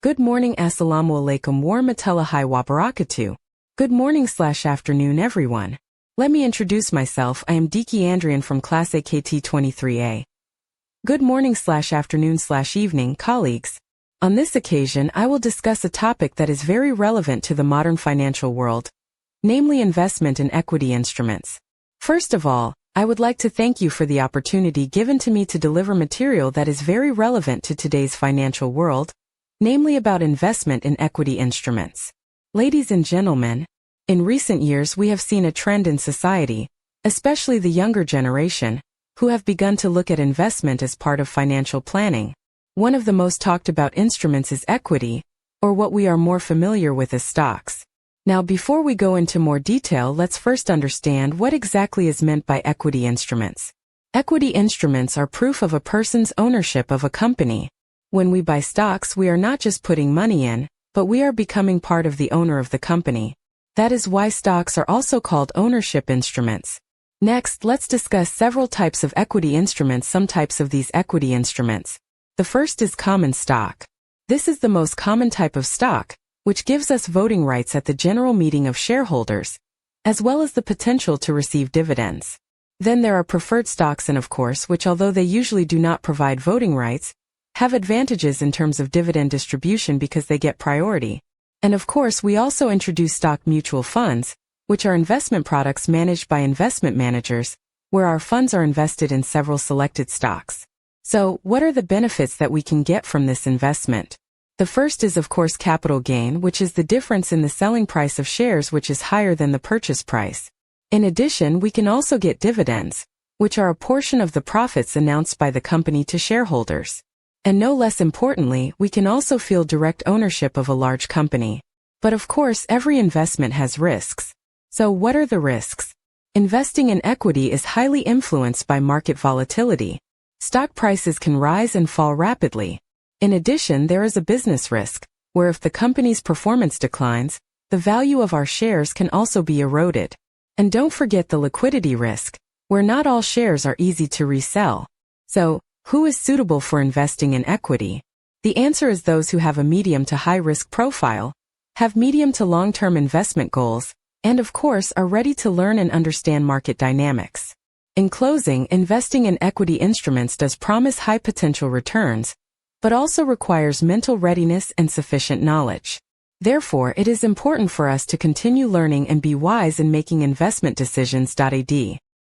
Good morning, assalamu alaikum warahmatullahi wabarakatuh. Good morning/afternoon, everyone. Let me introduce myself. I am Diki Andrian from Class AKT 23A. Good morning/afternoon/evening, colleagues. On this occasion, I will discuss a topic that is very relevant to the modern financial world, namely investment in equity instruments. First of all, I would like to thank you for the opportunity given to me to deliver material that is very relevant to today's financial world, namely about investment in equity instruments. Ladies and gentlemen, in recent years we have seen a trend in society, especially the younger generation, who have begun to look at investment as part of financial planning. One of the most talked about instruments is equity, or what we are more familiar with as stocks. Now, before we go into more detail, let's first understand what exactly is meant by equity instruments. Equity instruments are proof of a person's ownership of a company. When we buy stocks, we are not just putting money in, but we are becoming part of the owner of the company. That is why stocks are also called ownership instruments. Next, let's discuss several types of equity instruments. Some types of these equity instruments. The first is common stock. This is the most common type of stock, which gives us voting rights at the general meeting of shareholders, as well as the potential to receive dividends. Then there are preferred stocks and of course, which although they usually do not provide voting rights, have advantages in terms of dividend distribution because they get priority. And of course, we also introduce stock mutual funds, which are investment products managed by investment managers, where our funds are invested in several selected stocks. So, what are the benefits that we can get from this investment? The first is of course capital gain, which is the difference in the selling price of shares which is higher than the purchase price. In addition, we can also get dividends, which are a portion of the profits announced by the company to shareholders. And no less importantly, we can also feel direct ownership of a large company. But of course, every investment has risks. So what are the risks? Investing in equity is highly influenced by market volatility. Stock prices can rise and fall rapidly. In addition, there is a business risk, where if the company's performance declines, the value of our shares can also be eroded. And don't forget the liquidity risk, where not all shares are easy to resell. So, who is suitable for investing in equity? The answer is those who have a medium to high risk profile, have medium to long-term investment goals, and of course are ready to learn and understand market dynamics. In closing, investing in equity instruments does promise high potential returns, but also requires mental readiness and sufficient knowledge. Therefore, it is important for us to continue learning and be wise in making investment decisions. Ad.